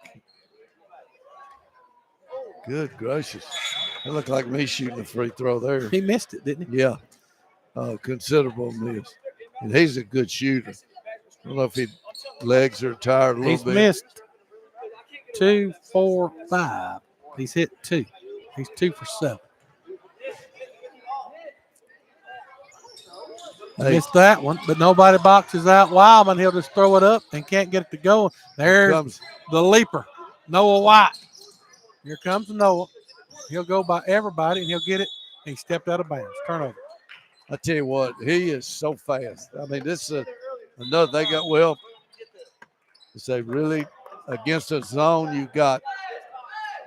Good gracious. That looked like me shooting a free throw there. He missed it, didn't he? Yeah. Considerable miss. And he's a good shooter. I don't know if his legs are tired a little He's bit. missed 2, 4, 5. He's hit 2. He's 2 for 7. Hey, Missed that one, but nobody boxes out Wildman. He'll just throw it up and can't get it to go. There's comes the leaper, Noah White. Here comes Noah. He'll go by everybody, and he'll get it. And he stepped out of bounds. Turnover. I tell you what, he is so fast. I mean, this is another. They got well. Say really against the zone. You've got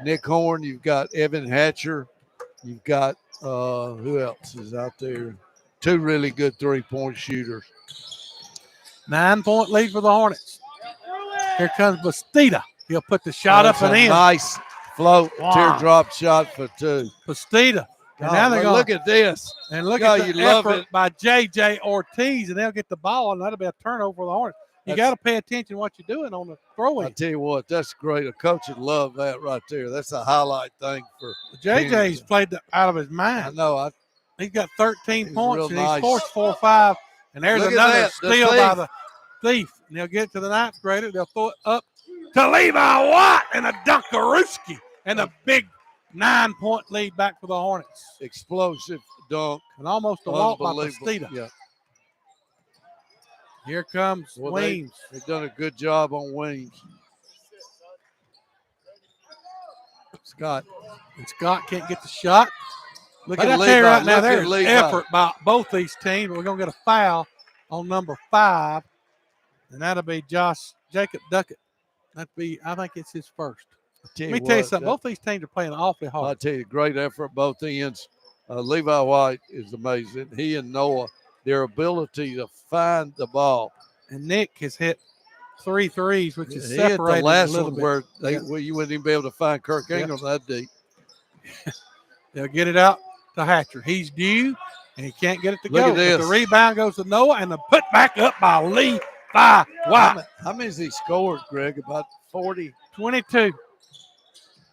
Nick Horn. You've got Evan Hatcher. You've got who else is out there? 2 really good 3-point shooters. 9-point lead for the Hornets. Here comes Bastida. He'll put the shot That's up and a in. nice float, Wow. teardrop shot for 2. Bastida. And now they're going look at this. and look God, at the you love effort it. by J.J. Ortiz, and they'll get the ball, and that'll be a turnover for the Hornets. You got to pay attention to what you're doing on the throw-in. I tell you what, that's great. A coach would love that right there. That's a highlight thing for J.J.'s played out of his I mind. know. He's got 13 He's points, real and nice. he's forced 4 or 5. And there's Look at another that, the steal by thief. the thief. And they'll get it to the 9th grader. They'll throw it up to Levi White and a Dunkarooski. And a big 9-point lead back for the Hornets. Explosive dunk. And almost a walk by Unbelievable. Bastida. Yeah. Here comes Well, Weems. They've done a good job on Weems. Scott. And Scott can't get the shot. Look But at I tell you Levi. right now, Look at there's Levi. effort by both these teams. We're going to get a foul on number 5, and that'll be Jacob Duckett. I think it's his first. Let me tell you something. Both these teams are playing awfully hard. I tell you, great effort both ends. Levi White is amazing. He and Noah, their ability to find the ball. And Nick has hit 3 threes, which is He hit separated the last a little one bit. where you wouldn't even be able to find Kirk Ingram that deep. They'll get it out to Hatcher. He's due, and he can't get it to Look go. at this. But the rebound goes to Noah, and the put back up by Levi White. How many has he scored, Greg? About 40? 22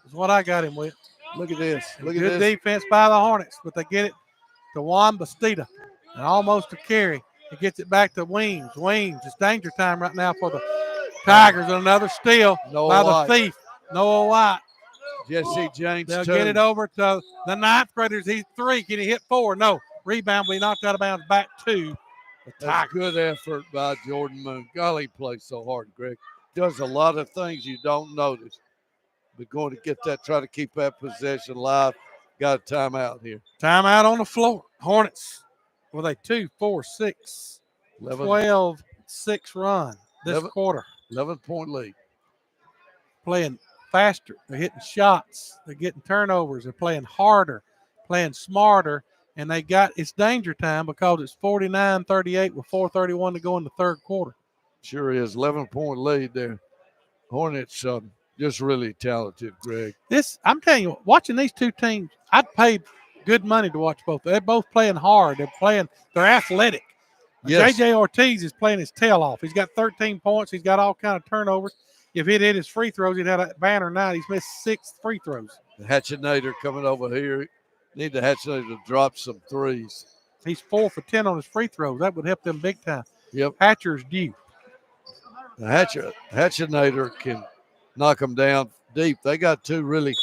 is what I got him with. Look at this. Look at Good this. defense by the Hornets, but they get it to Juan Bastida. And almost a carry. He gets it back to Weems. Weems, it's danger time right now for the Tigers. And another steal by the thief, Noah White. Jesse James, They'll too. get it over to the 9th graders. He's 3. Can he hit 4? No. Rebound, but he knocked out of bounds back to the That's Tigers. good effort by Jordan Moon. Golly, he plays so hard, Greg. Does a lot of things you don't notice. But going to get that, try to keep that possession live. Got a timeout here. Timeout on the floor. Hornets with a 2, 4, 6, 12, 6 run this quarter. 11-point lead. Playing faster. They're hitting shots. They're getting turnovers. They're playing harder, playing smarter. And it's danger time because it's 49-38 with 4:31 to go in the third quarter. Sure is. 11-point lead there. Hornets just really talented, Greg. I'm telling you, watching these two teams, I'd pay good money to watch both. They're both playing hard. They're athletic. Yes. J.J. Ortiz is playing his tail off. He's got 13 points. He's got all kind of turnovers. If he'd hit his free throws, he'd have a banner night. He's missed 6 free throws. The Hatchinator coming over here. Need the Hatchinator to drop some threes. He's 4 for 10 on his free throws. That would help them big time. Yep. Hatcher's due. The Hatchinator can knock them down deep. They got 2 really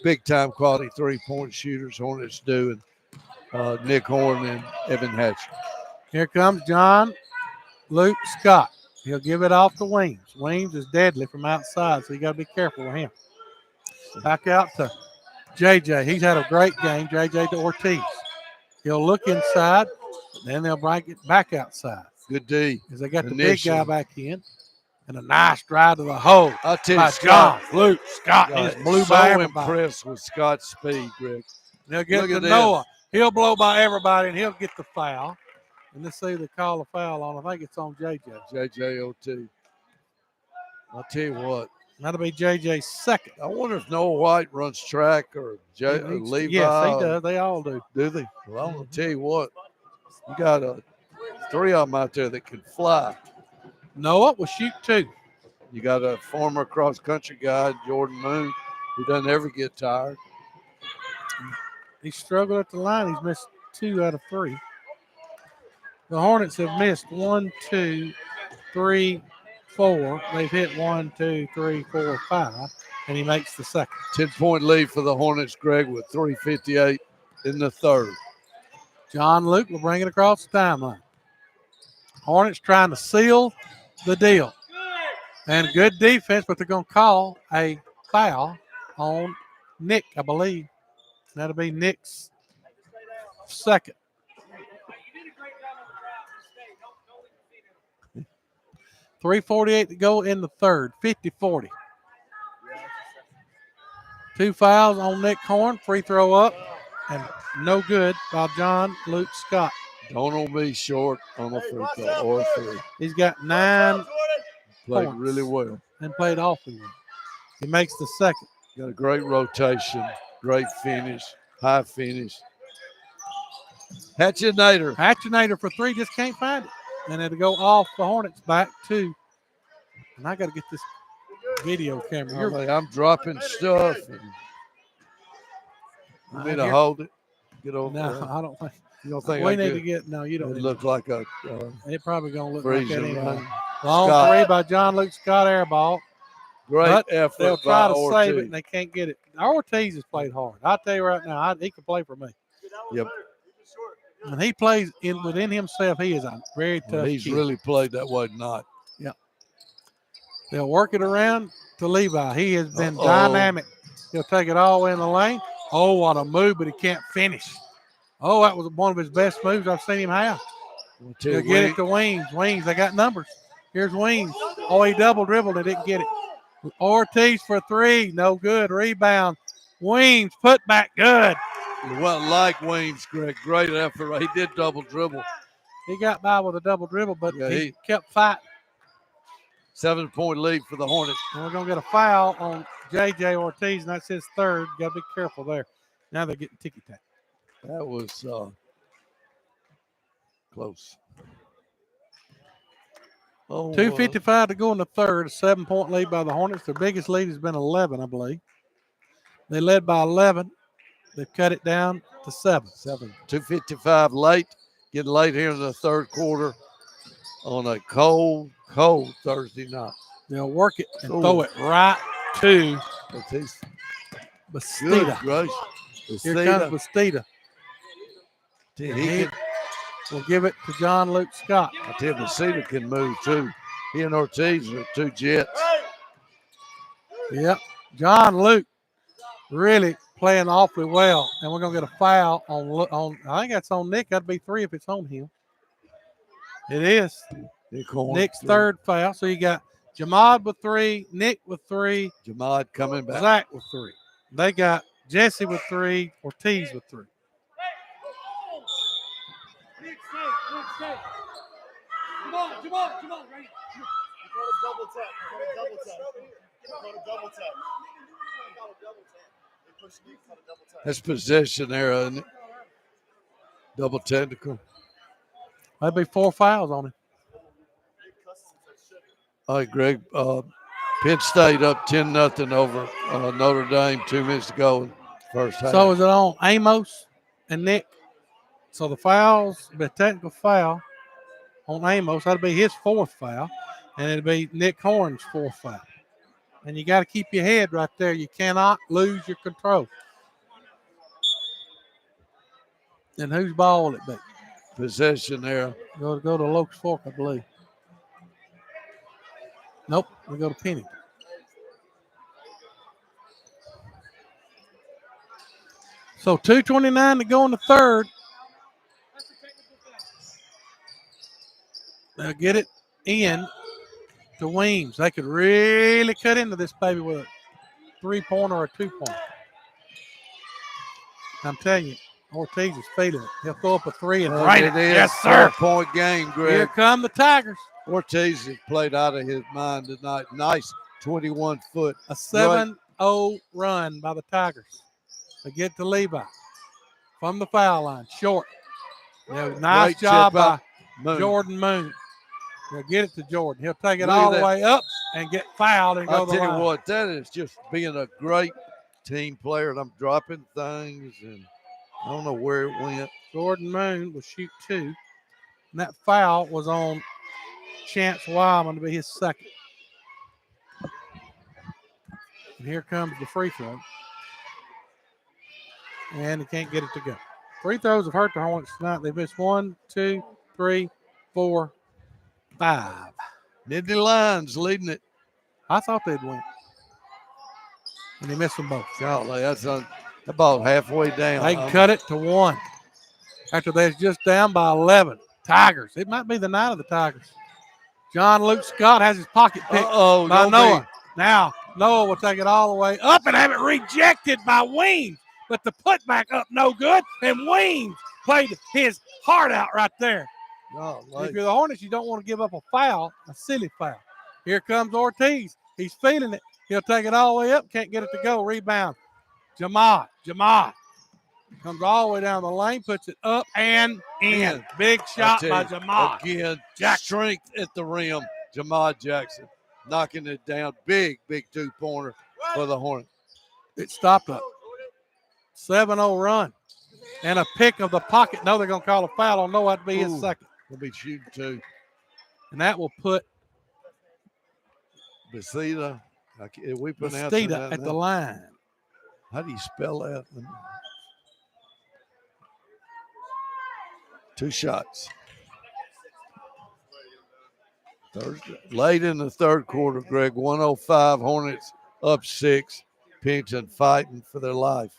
big-time quality 3-point shooters, Hornets do, and Nick Horn and Evan Hatcher. Here comes John Luke Scott. He'll give it off to Weems. Weems is deadly from outside, so you got to be careful with him. Back out to JJ. He's had a great game. JJ to Ortiz. He'll look inside, then they'll bring it back outside. Good D. Because they got the big guy back in. And a nice drive to the hole. I'll tell by you, Scott. John Luke Scott. He just blew so by everybody. impressed with Scott's speed, Greg. They'll get Look to at this. Noah. He'll blow by everybody, and he'll get the foul. And let's see the call of foul on. I think it's on JJ. JJOT. I'll tell you what. That'll be JJ's second. I wonder if Noah White runs track or Levi. Yes, he does. They all do. Do they? Well, I'm going to tell you what. You got 3 of them out there that can fly. Noah will shoot 2. You got a former cross-country guy, Jordan Moon, who doesn't ever get tired. He struggled at the line. He's missed 2 out of 3. The Hornets have missed 1, 2, 3, 4. They've hit 1, 2, 3, 4, 5, and he makes the second. 10-point lead for the Hornets, Greg, with 3:58 in the third. John Luke will bring it across the timeline. Hornets trying to seal the deal. And good defense, but they're going to call a foul on Nick, I believe. That'll be Nick's second. .348 to go in the third, 50-40. 2 fouls on Nick Horn, free throw up, and no good by John Luke Scott. Don't be short on a free throw or a three. He's got 9 Played points really well. and played awfully well. He makes the second. Got a great rotation, great finish, high finish. Hatchinator for 3, just can't find it. And it'll go off the Hornets back to, and I got to get this video camera. I'm dropping stuff. And you need to hold it. Get over No, there. I don't think. You don't think We I need do? to get, no, you don't. It looks like a It probably going to look like that freezing anyway. rain. Long Scott. 3 by John Luke Scott, air ball. Great But effort they'll by try to Ortiz. save it, and they can't get it. Ortiz has played hard. I'll tell you right now, he can play for me. Yep. And he plays within himself. He is a very tough He's kid. really played that way tonight. They'll work it around to Levi. He has been Uh-oh. dynamic. He'll take it all the way in the lane. Oh, what a move, but he can't finish. Oh, that was one of his best moves I've seen him have. He'll get it to Weems. Weems, they got numbers. Here's Weems. Oh, he double dribbled and didn't get it. Ortiz for 3. No good. Rebound. Weems, put back good. It wasn't like Weems, Greg. Great effort. He did double dribble. He got by with a double dribble, but Yeah, he kept fighting. 7-point lead for the Hornets. And we're going to get a foul on J.J. Ortiz, and that's his third. Got to be careful there. Now they're getting ticky-tack. That was close. 2:55 to go in the third. A 7-point lead by the Hornets. Their biggest lead has been 11, I believe. They led by 11. They've cut it down to 7. 2:55 late. Getting late here in the third quarter on a cold Thursday night. They'll work it and throw it right to Good Bastida. gracious. Here comes Bastida. He will give it to John Luke Scott. I tell you, Bastida can move too. He and Ortiz are 2 jets. Yep. John Luke really playing awfully well. And we're going to get a foul on I think that's on Nick. That'd be 3 if it's on him. It is. Nick's third foul. So you got Jamad with 3, Nick with 3. Jamad coming back. Zach with 3. They got Jesse with 3, Ortiz with 3. Come on. Right. Double tap. That's possession there, isn't it? Double technical. That'd be 4 fouls on him. All right, Greg. Penn State up 10-0 over Notre Dame. 2 minutes to go in first half. So is it on Amos and Nick? So the fouls, the technical foul on Amos, that'll be his 4th foul, and it'll be Nick Horn's 4th foul. And you got to keep your head right there. You cannot lose your control. And whose ball will it be? Possession there. Go to Locust Fork, I believe. Nope, we go to Pennington. So 2:29 to go in the third. They'll get it in to Weems. They could really cut into this baby with a 3-pointer or a 2-pointer. I'm telling you, Ortiz is feeling it. He'll throw up a 3 and right it. Yes, sir. 4-point game, Greg. Here come the Tigers. Ortiz has played out of his mind tonight. Nice 21-foot. A 7-0 run by the Tigers. They get to Levi from the foul line. Short. Nice Great job chip by Moon. Jordan Moon. He'll get it to Jordan. He'll take it all the way up and get fouled and go I'll to the tell line. you what, that is just being a great team player. And I'm dropping things, and I don't know where it went. Jordan Moon will shoot 2. And that foul was on Chance Wyman to be his second. And here comes the free throw. And he can't get it to go. Free throws have hurt the Hornets tonight. They've missed 1, 2, 3, 4, 5. Nittany Lions leading it. I thought they'd win. And they missed them both. Golly, that's about halfway down. They cut it to 1 after they're just down by 11. Tigers. It might be the night of the Tigers. John Luke Scott has his pocket picked by Noah. Now, Noah will take it all the way up and have it rejected by Weems. But the putback up no good, and Weems played his heart out right there. If you're the Hornets, you don't want to give up a foul, a silly foul. Here comes Ortiz. He's feeling it. He'll take it all the way up. Can't get it to go. Rebound. Jamad comes all the way down the lane, puts it up and in. Big shot by Jamad. Again, strength at the rim. Jamad Jackson knocking it down. Big 2-pointer for the Hornets. It stopped a 7-0 run. And a pick of the pocket. No, they're going to call a foul on Noah. That'd be his second. He'll be shooting 2. And that will put Bastida. We pronounce Bastida at the line. How do you spell that? 2 shots. Late in the third quarter, Greg, 105, Hornets up 6. Pennington fighting for their life.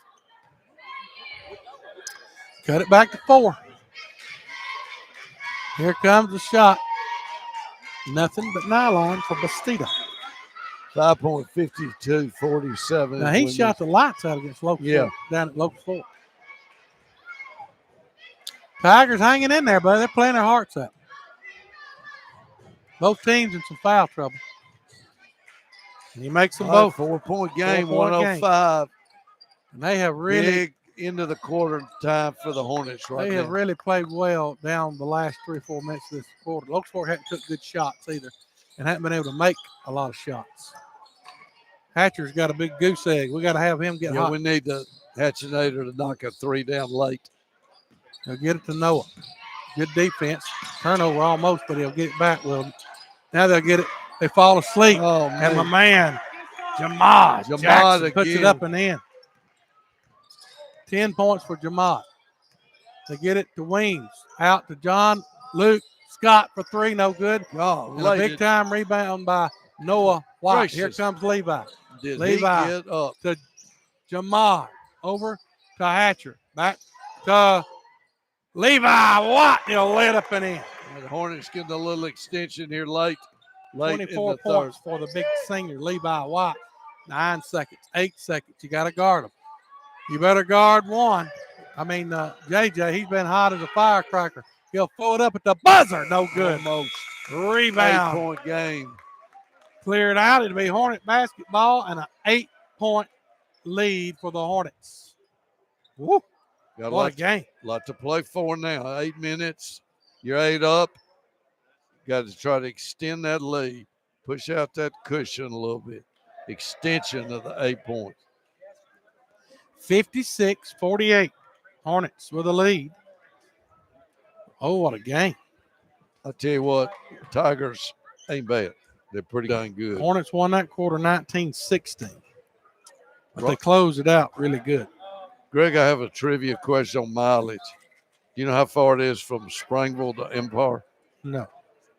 Cut it back to 4. Here comes the shot. Nothing but nylon for Bastida. 5.52-47. Now, he shot the lights out against Locust down at Locust 4. Tigers hanging in there, buddy. They're playing their hearts out. Both teams in some foul trouble. And he makes them both. 4-point game, 105. And they have really big into the quarter time for the Hornets right now. They have really played well down the last 3 or 4 minutes of this quarter. Locust hadn't took good shots either and hadn't been able to make a lot of shots. Hatcher's got a big goose egg. We got to have him get hot. We need the Hatchinator to knock a 3 down late. He'll get it to Noah. Good defense. Turnover almost, but he'll get it back. Well, now they'll get it. They fall asleep. Oh, and my man, Jamad Jackson puts it up and in. 10 points for Jamad. They get it to Weems. Out to John Luke Scott for 3. No good. Oh, and a big-time rebound by Noah White. Gracious. Here comes Levi. Levi get up to Jamad. Over to Hatcher. Back to Levi White. He'll lay it up and in. And the Hornets getting a little extension here late 24 in the points third. for the big senior, Levi White. 9 seconds, 8 seconds. You got to guard him. You better guard one. JJ, he's been hot as a firecracker. He'll throw it up at the buzzer. No good. Almost. Rebound. 8-point game. Clear it out. It'll be Hornet basketball and an 8-point lead for the Hornets. Woo. What a game. Lot to play for now. 8 minutes. You're 8 up. Got to try to extend that lead. Push out that cushion a little bit. Extension of the 8 points. 56-48. Hornets with a lead. Oh, what a game. I tell you what, Tigers ain't bad. They're pretty dang good. Hornets won that quarter 19-16. But they closed it out really good. Greg, I have a trivia question on mileage. Do you know how far it is from Springville to Empire? No.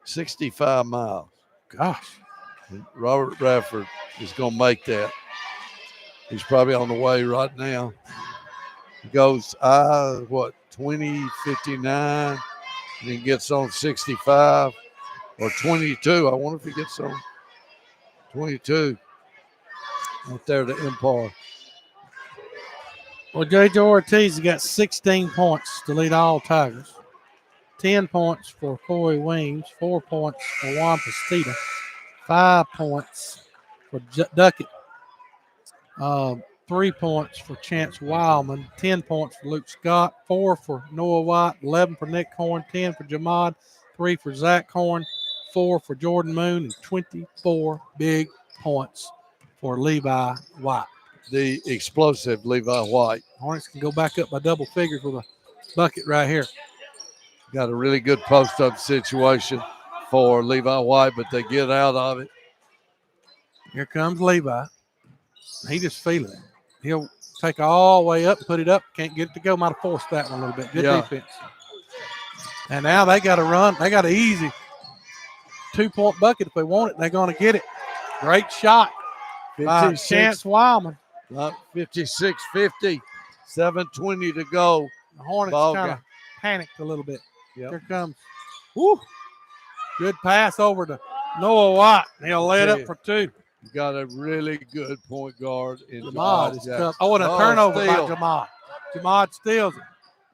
65 miles. Gosh. And Robert Bradford is going to make that. He's probably on the way right now. He goes, 20:59, and he gets on 65 or 22. I wonder if he gets on 22 out there to Empire. Well, J.J. Ortiz has got 16 points to lead all Tigers. 10 points for Corey Weems, 4 points for Juan Pastita, 5 points for Duckett, 3 points for Chance Wildman, 10 points for Luke Scott, 4 for Noah White, 11 for Nick Horn, 10 for Jamad, 3 for Zach Horn, 4 for Jordan Moon, and 24 big points for Levi White. The explosive Levi White. Hornets can go back up by double figures with a bucket right here. Got a really good post-up situation for Levi White, but they get out of it. Here comes Levi. He just feeling it. He'll take it all the way up and put it up. Can't get it to go. Might have forced that one a little bit. Good defense. And now they got to run. They got an easy 2-point bucket if they want it. They're going to get it. Great shot by Chance Wildman. 56-50, 7:20 to go. The Hornets kind of panicked a little bit. Yep. Here comes. Woo. Good pass over to Noah White. He'll lay it up for 2. You got a really good point guard in Jamad is Jackson. Oh, and a turnover steal. by Jamad. Jamad steals it.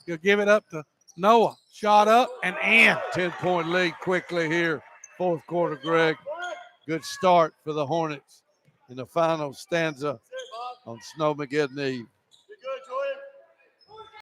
He'll give it up to Noah. Shot up and in. 10-point lead quickly here. Fourth quarter, Greg. Good start for the Hornets in the final stanza on Snowmageddon Eve.